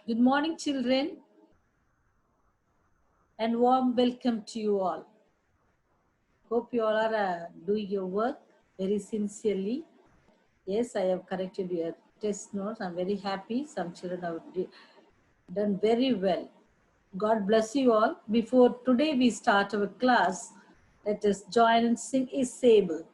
Good morning, children, and warm welcome to you all. Hope you all are doing your work very sincerely. Yes, I have corrected your test notes. I'm very happy. Some children have done very well. God bless you all. Before today we start our class, let us join and sing Isable.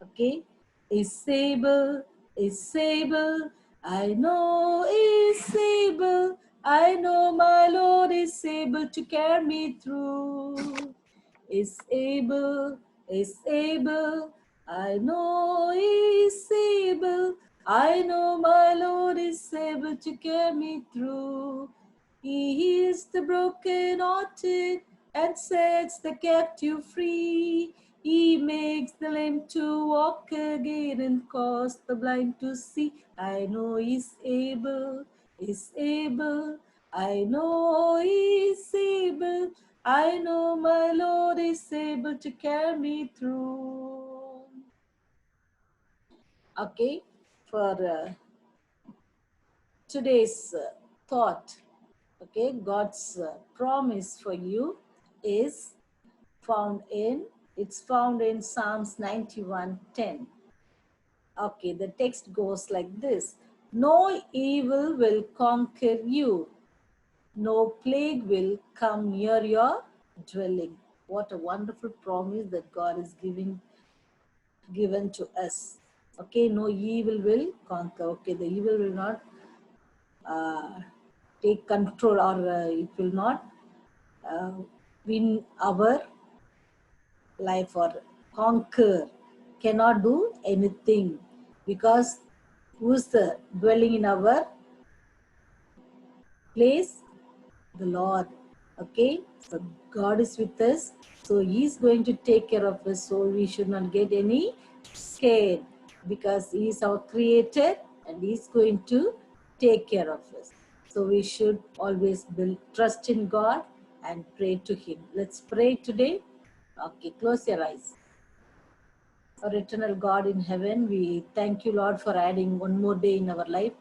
Okay? Isable, Isable, I know Isable, I know my Lord is able to carry me through. Is able, I know is able, I know my Lord is able to carry me through. He heals the broken-hearted and sets the captive free. He makes the lame to walk again and cause the blind to see. I know He's able, He's able. I know He's able. I know my Lord is able to carry me through. Okay, for today's thought, okay, God's promise for you is found in Psalms 91:10. Okay, the text goes like this: no evil will conquer you, no plague will come near your dwelling. What a wonderful promise that God is given to us. Okay, no evil will conquer. Okay, the evil will not uh, take control, or it will not uh, win our life or conquer, cannot do anything, because who's the dwelling in our place? The Lord. Okay, so God is with us, so He's going to take care of us, so we should not get any scared, because He is our creator and He's going to take care of us. So we should always trust in God and pray to Him. Let's pray today. Okay, close your eyes. Our eternal God in heaven, we thank you, Lord, for adding one more day in our life.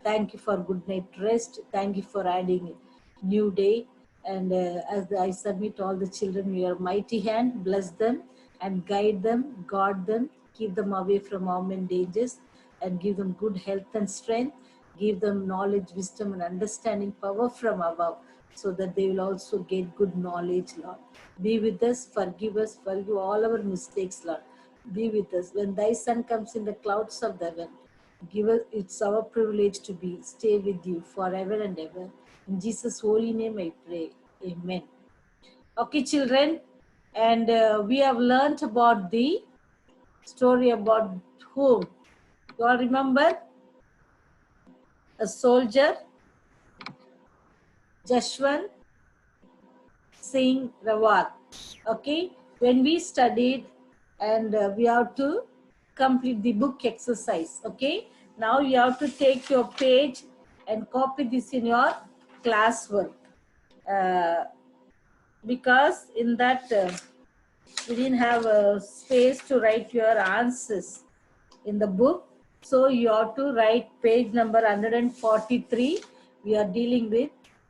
Thank you for good night rest. Thank you for adding new day. And as I submit all the children in your mighty hand, bless them and guide them, guard them, keep them away from harm and dangers, and give them good health and strength. Give them knowledge, wisdom, and understanding power from above, so that they will also get good knowledge, Lord. Be with us, forgive all our mistakes, Lord. Be with us. When thy son comes in the clouds of the heaven, give us, it's our privilege to stay with you forever and ever. In Jesus' holy name I pray. Amen. Okay, children, and we have learnt about the story about whom? You all remember? A soldier, Jashwant Singh Rawat. Okay, when we studied, and we have to complete the book exercise. Okay, now you have to take your page and copy this in your classwork, because in that we didn't have a space to write your answers in the book. So you have to write page number 143. We are dealing with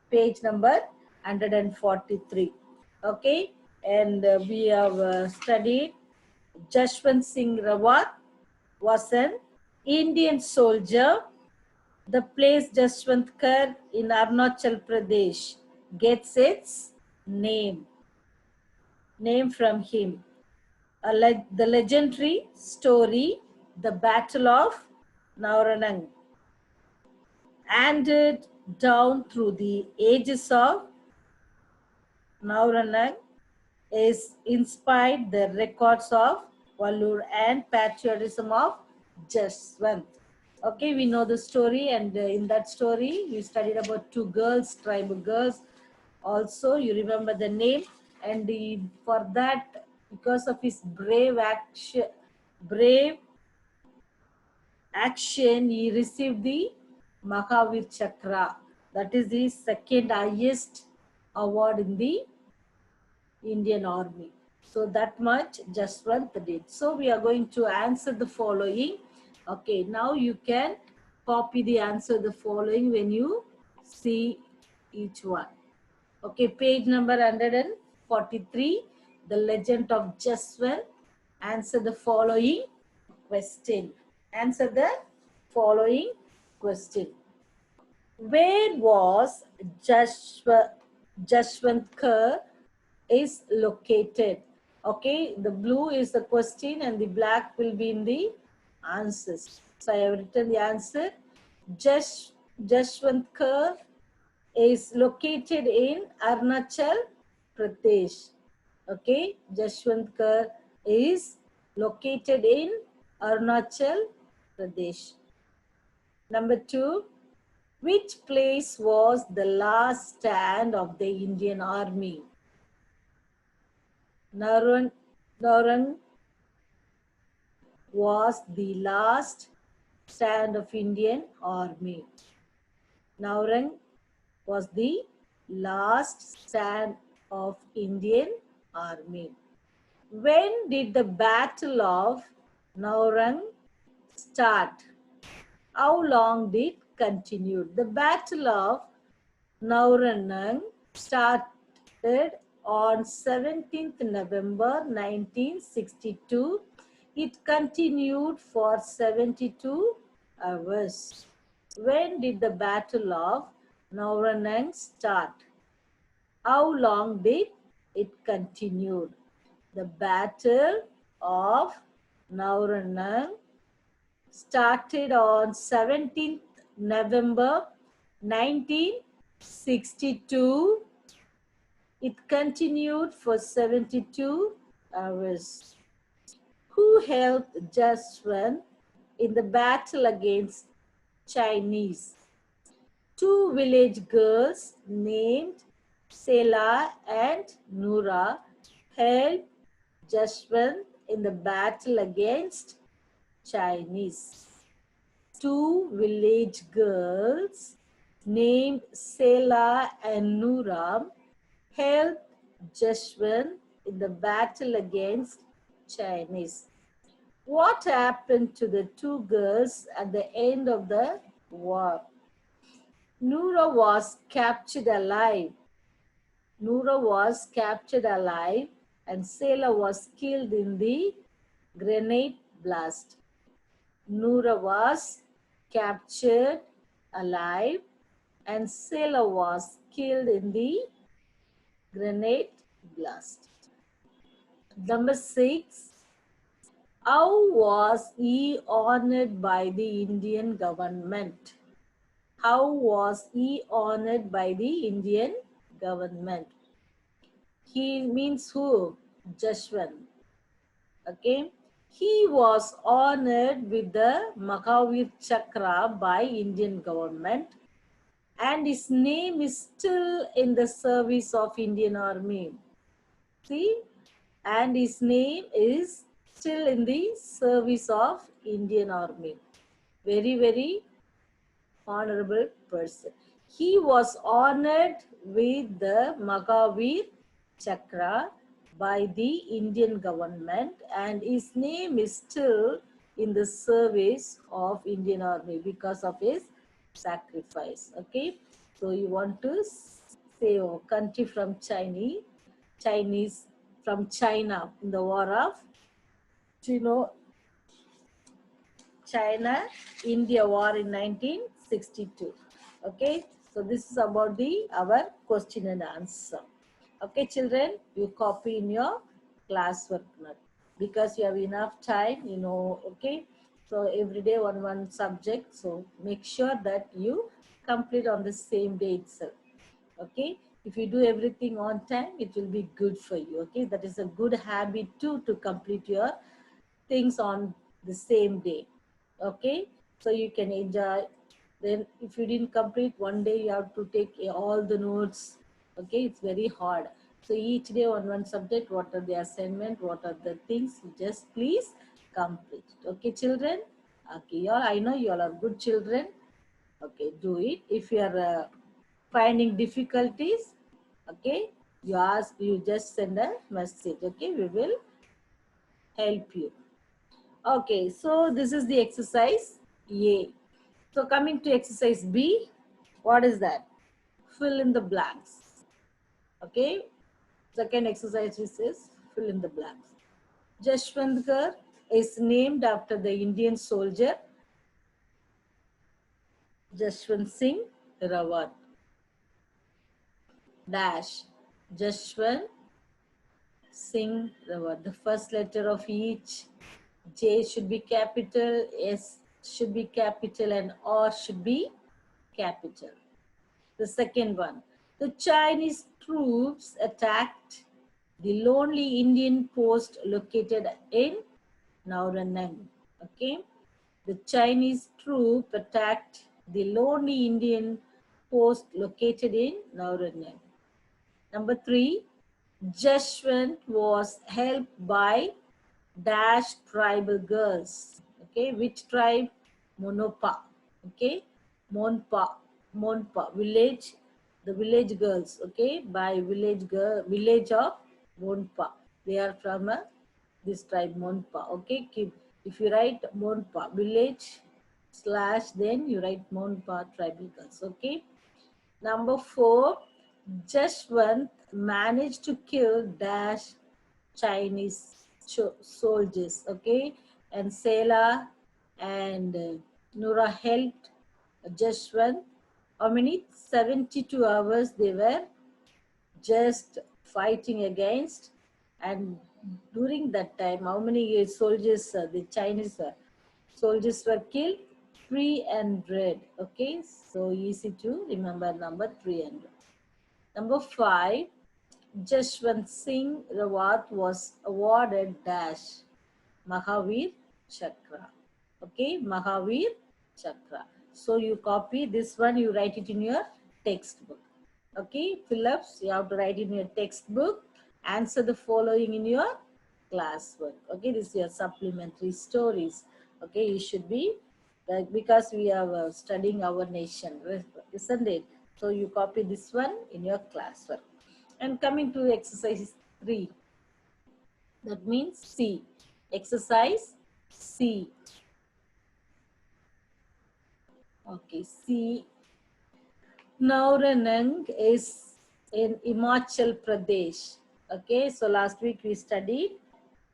page number 143. Okay, and we have studied Jashwant Singh Rawat was an Indian soldier. The place Jaswantkar in Arunachal Pradesh gets its name from him. The legendary story, the Battle of Nauranang, handed down through the ages of Nauranang, is inspired the records of valor and patriotism of Jaswant. Okay, we know the story, and in that story, we studied about two girls, tribal girls. Also, you remember the name, and for that, because of his brave action, he received the Mahavir Chakra. That is the second highest award in the Indian Army. So that much Jaswant did. So we are going to answer the following. Okay, now you can copy the answer the following when you see each one. Okay, page number 143, the legend of Jaswant. Answer the following question. Answer the following question. Where was Jashwantkar is located? Okay, the blue is the question and the black will be in the answers. So I have written the answer. Jashwantkar is located in Arunachal Pradesh. Okay, Jashwantkar is located in Arunachal Pradesh. Number 2, which place was the last stand of the Indian Army? Narang was the last stand of Indian Army. Naurang was the last stand of Indian Army. When did the Battle of Naurang start? How long did it continue? The Battle of Naurang started on 17th November 1962. It continued for 72 hours. When did the Battle of Naurang start? How long did it continue? The Battle of Naurang started on 17th November 1962. It continued for 72 hours. Who helped Jaswant in the battle against Chinese? Two village girls named Sela and Noora helped Jaswant in the battle against Chinese. Two village girls named Sela and Noora helped Jaswant in the battle against Chinese. What happened to the two girls at the end of the war? Noora was captured alive. Noora was captured alive and Sela was killed in the grenade blast. Noora was captured alive and Sela was killed in the grenade blast. Number 6. How was he honored by the Indian government? How was he honored by the Indian government? He means who? Jaswant. Okay. He was honored with the Mahavir Chakra by Indian government and his name is still in the service of Indian Army. See? And his name is still in the service of Indian Army. Very, very honorable person. He was honored with the Mahavir Chakra by the Indian government and his name is still in the service of Indian Army because of his sacrifice. Okay, so you want to say country from Chinese from China in the war of China-India war in 1962. Okay, so this is about our question and answer. Okay, children, you copy in your classwork note because you have enough time, okay. So every day one subject. So make sure that you complete on the same day itself. Okay, if you do everything on time, it will be good for you. Okay, that is a good habit too, to complete your things on the same day. Okay, so you can enjoy. Then if you didn't complete one day, you have to take all the notes. Okay, it's very hard. So each day on one subject, what are the assignment, what are the things, just please complete. Okay, children. Okay, y'all, I know you all are good children. Okay, do it. If you are finding difficulties, okay, you just send a message. Okay, we will help you. Okay, so this is the exercise A. So coming to exercise B, what is that? fill in the blanks. Okay. Second exercise is fill in the blanks. Jashwantgarh is named after the Indian soldier Jashwant Singh Rawat. Dash. Jashwant Singh Rawat. The first letter of each J should be capital, S should be capital, and R should be capital. The second one, the Chinese troops attacked the lonely Indian post located in Nauranang. Okay, the Chinese troop attacked the lonely Indian post located in Nauranang. Number 3, Jashwant was helped by dash tribal girls. Okay, which tribe? Monopa. Okay, Monpa village, the village girls. Okay, by village of Monpa. They are from this tribe Monpa. Okay, if you write Monpa village slash, then you write Monpa tribal girls. Okay. Number 4, Jashwant managed to kill dash Chinese soldiers, okay? And Sela and Nura helped Jashwant. How many? 72 hours they were just fighting against. And during that time, how many soldiers, the Chinese soldiers were killed? 300, okay? So easy to remember number 300. Number 5, Jashwant Singh Rawat was awarded dash Mahavir Chakra. Okay, Mahavir Chakra. So you copy this one, you write it in your textbook. Okay, Phillips, you have to write in your textbook. Answer the following in your classwork. Okay, this is your supplementary stories. Okay, you should be, because we are studying our nation, isn't it? So you copy this one in your classwork. And coming to exercise 3, that means C. Exercise C. Okay, C. Nauranang is in Himachal Pradesh. Okay, so last week we studied,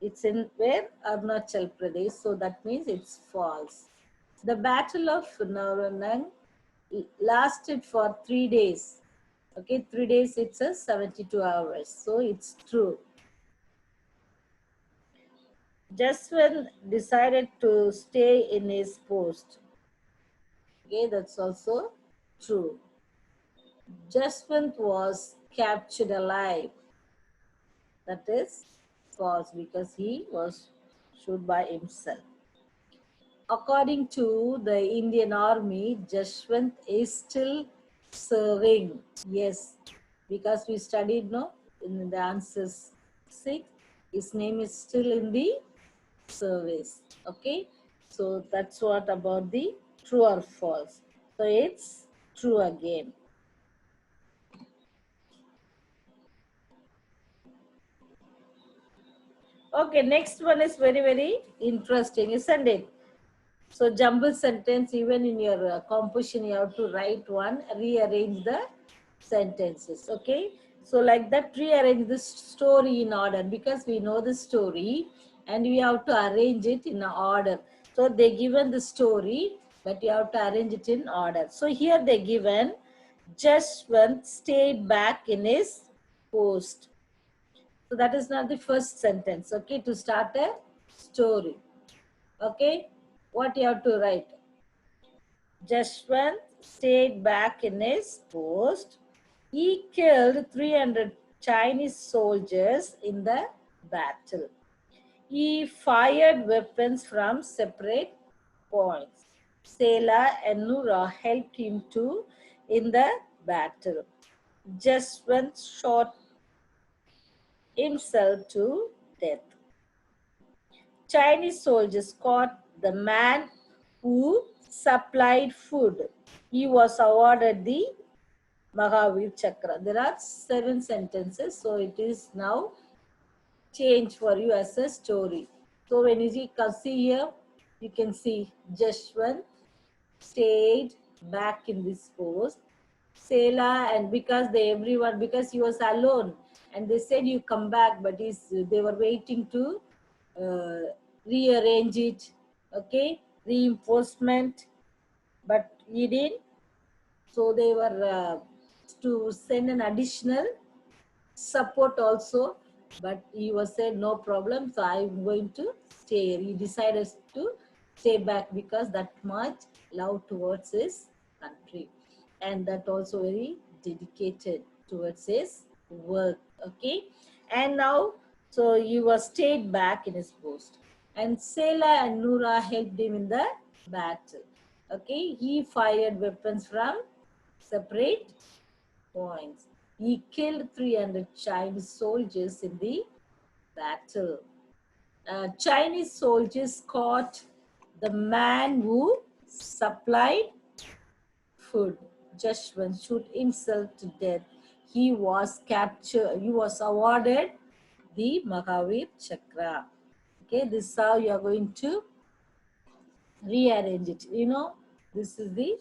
it's in where? Arunachal Pradesh. So that means it's false. The Battle of Nauranang lasted for 3 days. Okay, 3 days, it's a 72 hours. So it's true. Jashwant decided to stay in his post. Okay, that's also true. Jashwant was captured alive. That is false because he was shot by himself. According to the Indian Army, Jashwant is still serving. Yes, because we studied in the answers 6, his name is still in the service. Okay, so that's what about the true or false. So it's true again. Okay, next one is very, very interesting, isn't it? So jumble sentence, even in your composition, you have to write one, rearrange the sentences, okay? So like that, rearrange the story in order, because we know the story and we have to arrange it in order. So they given the story, but you have to arrange it in order. So here they given, Jashwant stayed back in his post. So that is not the first sentence, okay, to start a story. Okay, what you have to write? Jashwant stayed back in his post. He killed 300 Chinese soldiers in the battle. He fired weapons from separate points. Sela and Nura helped him too in the battle. Jashwant shot himself to death. Chinese soldiers caught the man who supplied food. He was awarded the Mahavir Chakra. There are 7 sentences, so it is now changed for you as a story. So when you see here, you can see Jashwant stayed back in this post. Sela, and because because he was alone, and they said you come back, but they were waiting to rearrange it, okay, reinforcement, but he didn't. So they were to send an additional support also, but he was said no problem, so I'm going to stay here. He decided to stay back because that much love towards his country, and that also very dedicated towards his work, okay. And now, so he was stayed back in his post, and Sela and Noora helped him in the battle, okay. He fired weapons from separate points. He killed 300 Chinese soldiers in the battle. Chinese soldiers caught the man who supplied food. Jashwant shoot himself to death. He was captured. He was awarded the Mahavir Chakra. Okay, this is how you are going to rearrange it. You know, this is the,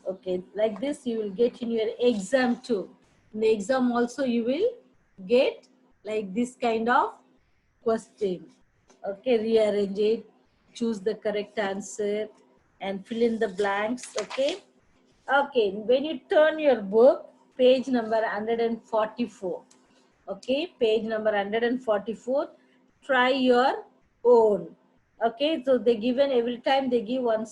okay, like this you will get in your exam too. In the exam also you will get like this kind of question. Okay, rearrange it, choose the correct answer and fill in the blanks. Okay. Okay, when you turn your book, page number 144. Okay, page number 144, try your own. Okay, so they given every time they give one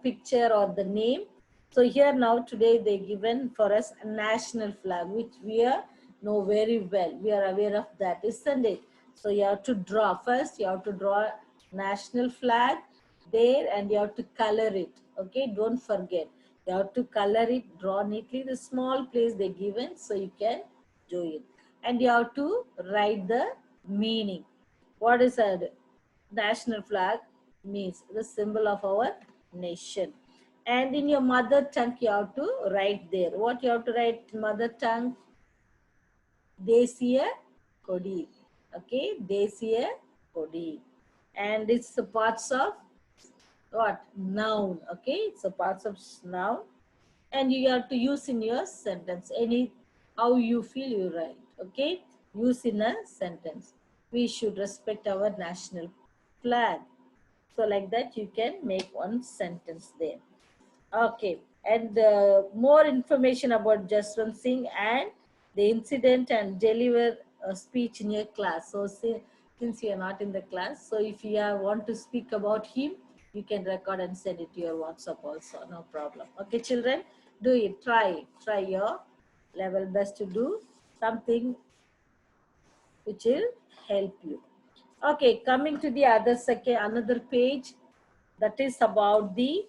picture or the name. So here now today they given for us a national flag, which we are know very well. We are aware of that, isn't it? So you have to draw first. You have to draw national flag there, and you have to color it. Okay, don't forget. You have to color it, draw neatly the small place they given, so you can do it. And you have to write the meaning. What is a national flag? Means the symbol of our nation. And in your mother tongue, you have to write there. What you have to write in mother tongue? Desiya Kodi. Okay, Desiya Kodi. And it's the parts of what? Noun. Okay, it's a parts of noun. And you have to use in your sentence. Any, how you feel you write. Okay, use in a sentence. We should respect our national flag. So like that you can make one sentence there. Okay, and more information about Jaswant Singh and the incident, and deliver a speech in your class. So since you are not in the class, so if you want to speak about him, you can record and send it to your WhatsApp also, no problem. Okay, children, do it, try your level best to do something which will help you. Okay, coming to the other second, another page, that is about the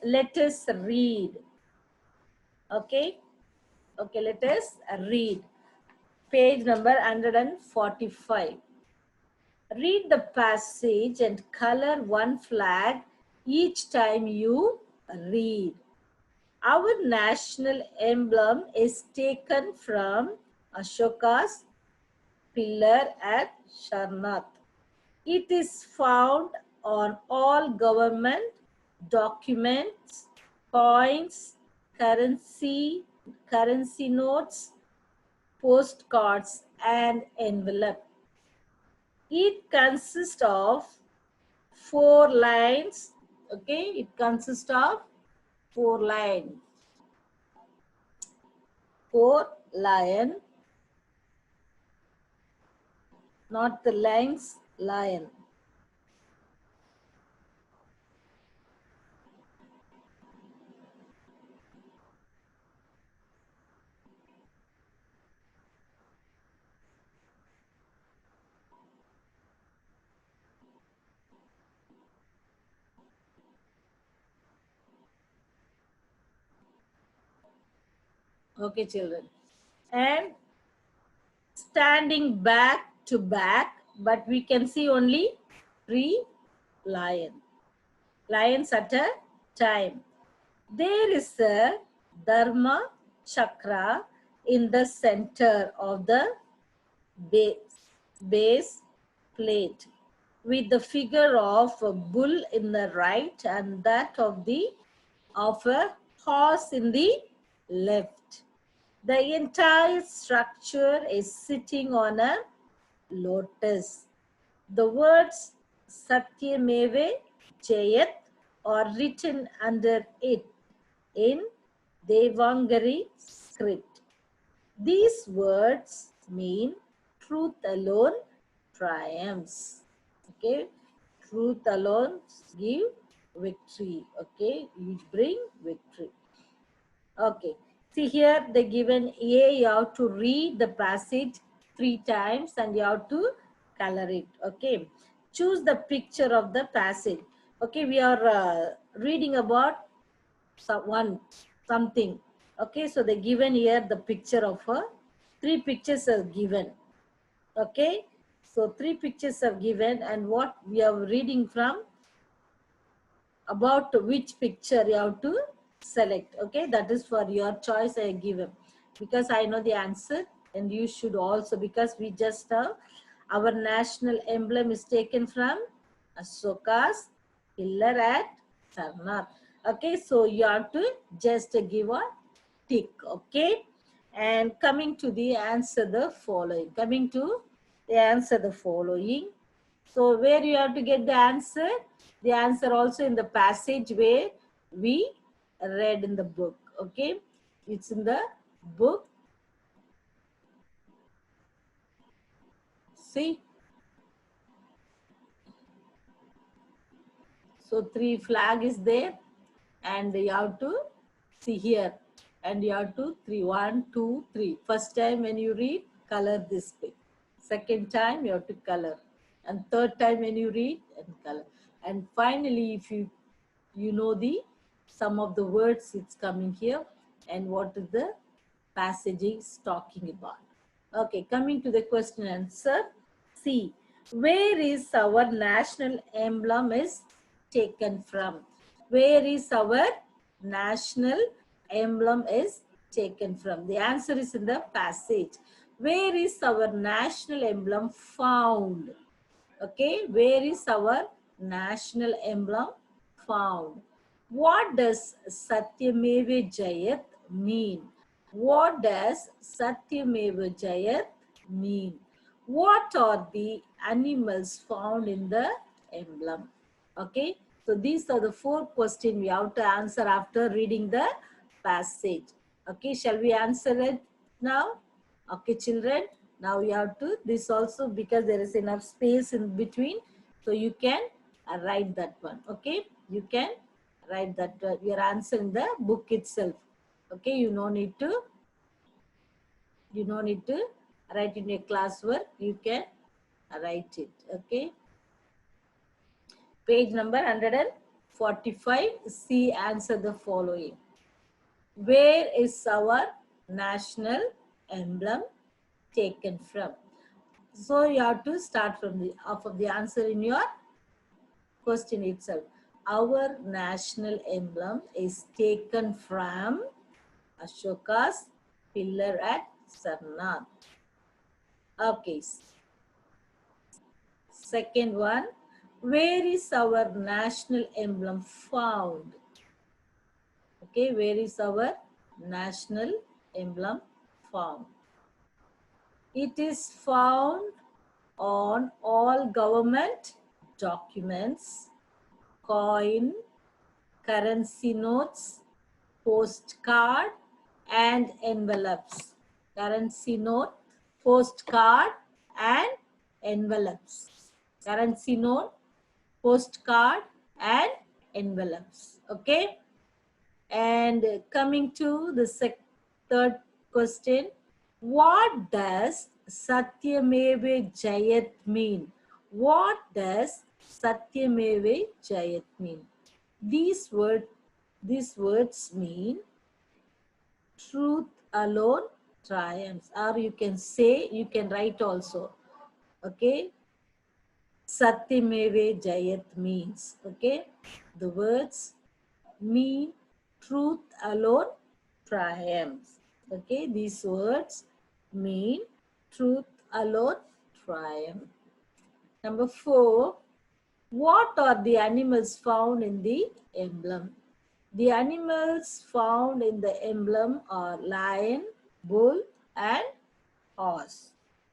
let us read. Okay, okay, let us read. Page number 145. Read the passage and color one flag each time you read. Our national emblem is taken from Ashoka's pillar at Sarnath. It is found on all government documents, coins, currency notes, postcards, and envelope. It consists of 4 lines. Okay, it consists of 4 lines. 4 lion, not the lines, lion. Okay, children. And standing back to back, but we can see only 3 lions at a time. There is a Dharma chakra in the center of the base plate, with the figure of a bull in the right and that of a horse in the left. The entire structure is sitting on a lotus. The words Satyameve Jayat are written under it in Devangari script. These words mean truth alone triumphs. Okay, truth alone give victory. Okay, you bring victory. Okay, see here the given A, you have to read the passage 3 times and you have to color it. Okay, choose the picture of the passage. Okay, we are reading about something. Okay, so they given here the picture of 3 pictures are given. Okay, so 3 pictures are given, and what we are reading from, about which picture you have to select. Okay, that is for your choice. I given because I know the answer, and you should also, because we just have our national emblem is taken from Ashoka's pillar at Sarnath. Okay, so you have to just give a tick. Okay, and coming to the answer the following. Coming to the answer the following. So where you have to get the answer? The answer also in the passage where we read in the book. Okay, it's in the book. See, so 3 flag is there, and you have to see here, and you have to 3, 1, 2, 3. First time when you read, color this bit. Second time you have to color, and third time when you read, and color. And finally, if you know the some of the words it's coming here, and what is the passage is talking about. Okay, coming to the question answer. See, where is our national emblem is taken from? Where is our national emblem is taken from? The answer is in the passage. Where is our national emblem found? Okay, where is our national emblem found? What does Satyameva Jayat mean? What does Satyameva Jayat mean? What are the animals found in the emblem? Okay, so these are the 4 questions we have to answer after reading the passage. Okay, shall we answer it now? Okay, children, now you have to, this also, because there is enough space in between, so you can write that one. Okay, you can write that your answer in the book itself. Okay, you no need to write in your classwork, you can write it. Okay, page number 145. See, answer the following. Where is our national emblem taken from? So you have to start from the off of the answer in your question itself. Our national emblem is taken from Ashoka's pillar at Sarnath. Okay. Second one, where is our national emblem found? Okay, where is our national emblem found? It is found on all government documents, coin, currency notes, postcard, and envelopes. Currency note, postcard, and envelopes. Currency note, postcard, and envelopes. Okay. And coming to the third question, what does Satyameva Jayat mean? What does Satyameva Jayat mean? These words mean truth alone triumphs, or you can say, you can write also. Okay, Satyameva Jayat means, okay, the words mean truth alone triumphs. Okay, these words mean truth alone triumph. Number 4, what are the animals found in the emblem? The animals found in the emblem are lion, bull, and horse.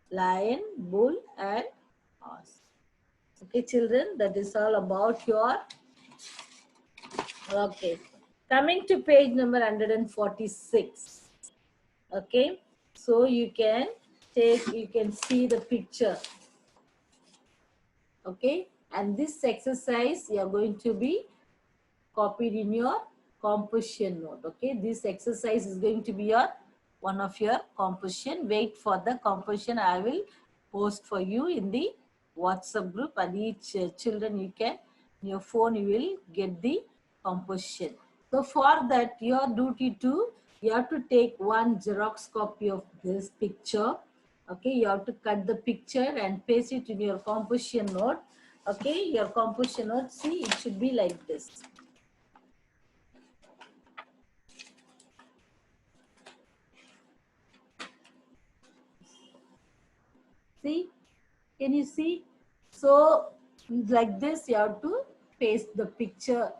Lion, bull, and horse. Okay, children, that is all about your. Okay, coming to page number 146. Okay, so you can see the picture. Okay, and this exercise you are going to be copied in your composition note. Okay, this exercise is going to be your one of your composition. Wait for the composition. I will post for you in the WhatsApp group, and each children you can in your phone you will get the composition. So for that your duty to you have to take one Xerox copy of this picture. Okay, you have to cut the picture and paste it in your composition note. Okay, your composition note, see, it should be like this. See, can you see? So like this, you have to paste the picture.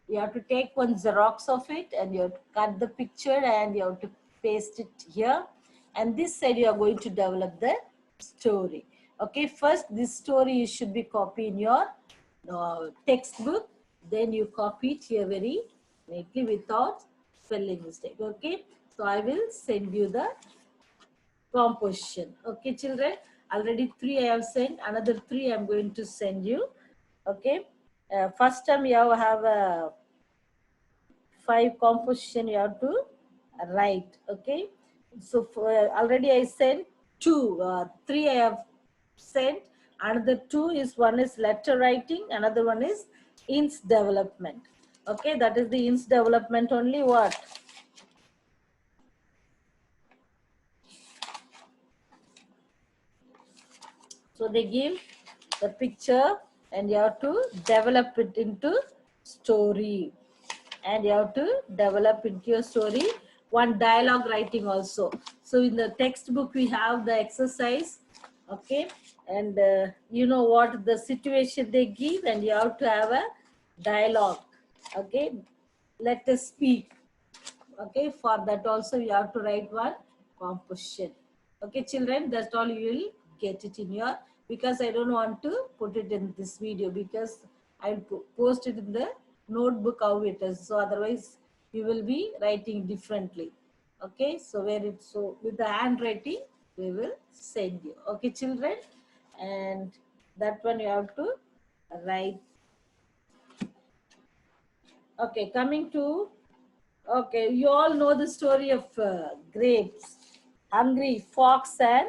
You have to take one Xerox of it and you have to cut the picture and you have to paste it here. And this side, you are going to develop the story. Okay, first this story you should be copied in your textbook. Then you copy it here very neatly without spelling mistake. Okay, so I will send you the composition. Okay, children, already 3 I have sent, another 3 I'm going to send you. Okay, first time you have a 5 composition you have to write. Okay, so for, already I sent 2, 3 I have sent, another 2 is one is letter writing, another one is ins development. Okay, that is the ins development only. What? So they give the picture and you have to develop it into story. And you have to develop into your story one dialogue writing also. So in the textbook we have the exercise. Okay, and you know what the situation they give and you have to have a dialogue. Okay, let us speak. Okay, for that also you have to write one composition. Okay, children, that's all you will get it in your, because I don't want to put it in this video because I'll post it in the notebook how it is. So otherwise you will be writing differently. Okay, so where it's so with the handwriting we will send you. Okay, children, and that one you have to write. Okay, coming to, okay, you all know the story of grapes, hungry fox and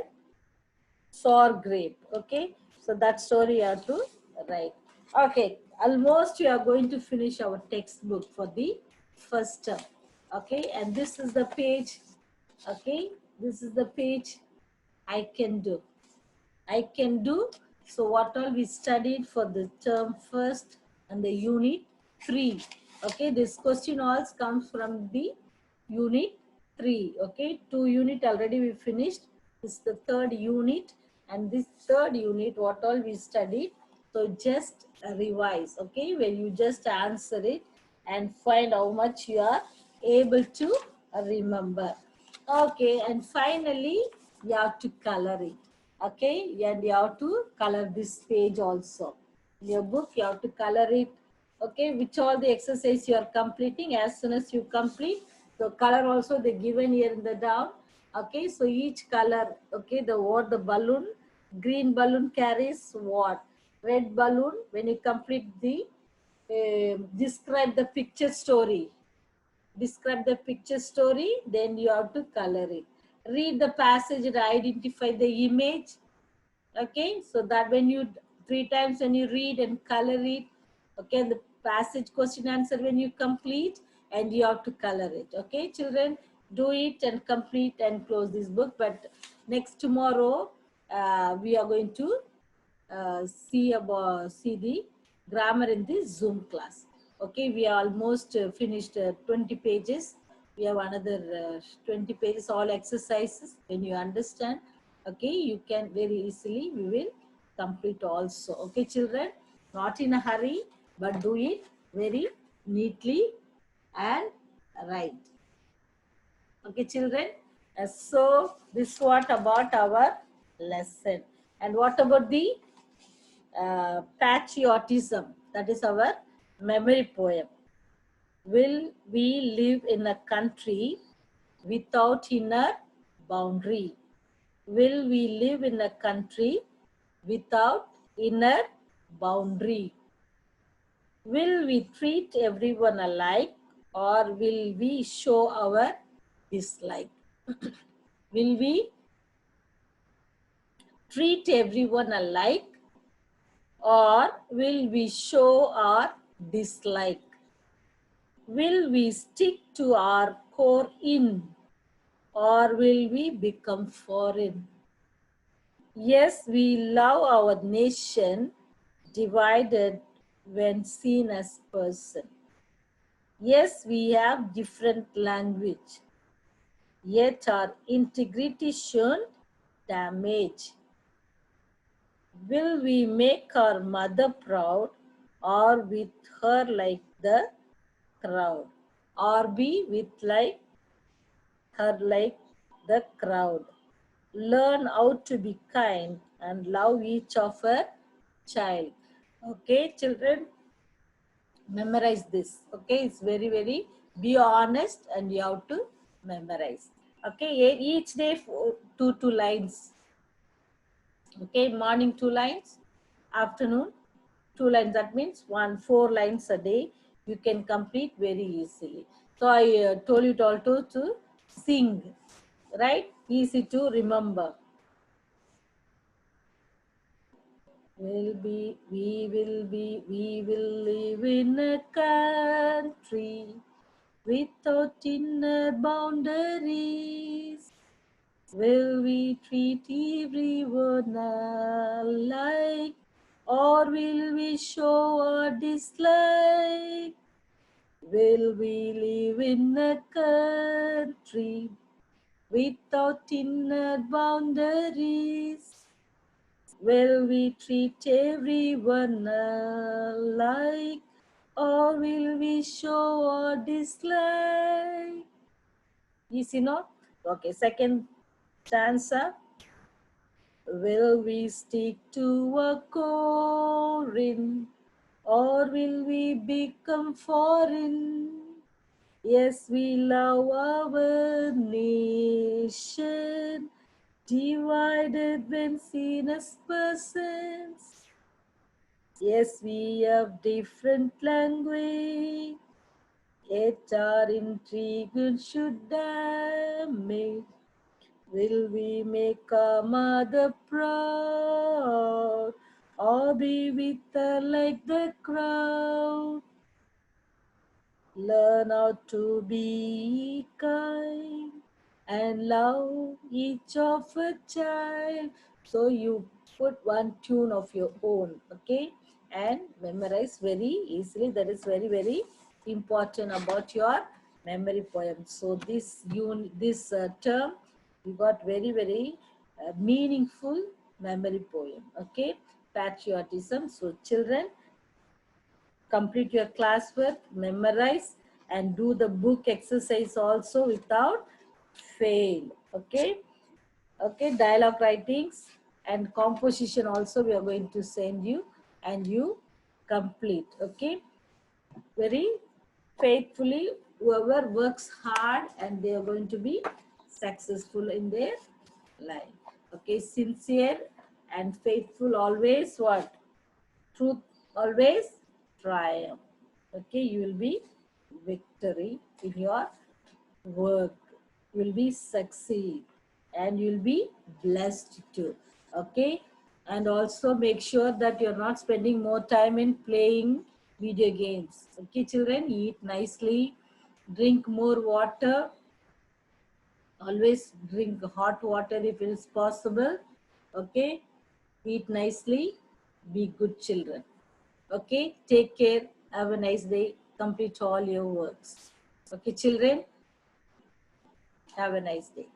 sour grape. Okay, so that story you have to write. Okay, almost you are going to finish our textbook for the first term. Okay, and this is the page. Okay, this is the page I can do. I can do. So what all we studied for the term first and the unit 3. Okay, this question also comes from the unit 3. Okay, 2 unit already we finished. This is the 3rd unit, and this 3rd unit what all we studied. So just revise. Okay, where you just answer it and find how much you are able to remember. Okay, and finally you have to color it. Okay, and you have to color this page also. In your book you have to color it. Okay, which all the exercise you are completing. As soon as you complete, the color also they given here in the down. Okay, so each color, okay, the what the balloon, green balloon carries what, red balloon. When you complete the describe the picture story, describe the picture story, then you have to color it. Read the passage and identify the image. Okay, so that when you 3 times when you read and color it, okay, the passage question answer when you complete, and you have to color it. Okay, children, do it and complete and close this book. But next tomorrow we are going to see the grammar in the Zoom class. Okay, we are almost finished 20 pages. We have another 20 pages, all exercises. When you understand, okay, you can very easily, we will complete also. Okay, children, not in a hurry, but do it very neatly and right. Okay, children. So this what about our lesson. And what about the patriotism? That is our memory poem. Will we live in a country without inner boundary? Will we live in a country without inner boundary? Will we treat everyone alike, or will we show our dislike? Will we treat everyone alike, or will we show our dislike? Will we stick to our core in, or will we become foreign? Yes, we love our nation divided when seen as person. Yes, we have different language, yet our integrity shouldn't damage. Will we make our mother proud, or with her like the crowd? Or be with like her like the crowd? Learn how to be kind and love each of a child. Okay, children, memorize this. Okay, it's very, very, be honest and you have to memorize. Okay, each day two lines. Okay, morning 2 lines, afternoon 2 lines. That means 4 lines a day. You can complete very easily. So I told you all to sing, right? Easy to remember. We will live in a country without inner boundaries. Will we treat everyone alike, or will we show our dislike? Will we live in a country without inner boundaries? Will we treat everyone alike, or will we show our dislike? Easy, no? Okay, second stanza. Will we stick to a core in, or will we become foreign? Yes, we love our nation, divided when seen as persons. Yes, we have different language, yet our intrigue should damage. Will we make our mother proud, or be with her like the crowd? Learn how to be kind and love each of a child. So you put one tune of your own, okay, and memorize very easily. That is very, very important about your memory poem. So this term, you got very, very meaningful memory poem, okay, patriotism. So children, complete your classwork, memorize, and do the book exercise also without fail. Okay. Okay, dialogue writings and composition also we are going to send you, and you complete. Okay, very faithfully. Whoever works hard, and they are going to be successful in their life. Okay, sincere and faithful always what? Truth always triumph. Okay, you will be victory in your work. You will be succeed, and you will be blessed too. Okay, and also make sure that you're not spending more time in playing video games. Okay, children, eat nicely, drink more water. Always drink hot water if it is possible. Okay, eat nicely, be good children. Okay, take care. Have a nice day. Complete all your works. Okay, children, have a nice day.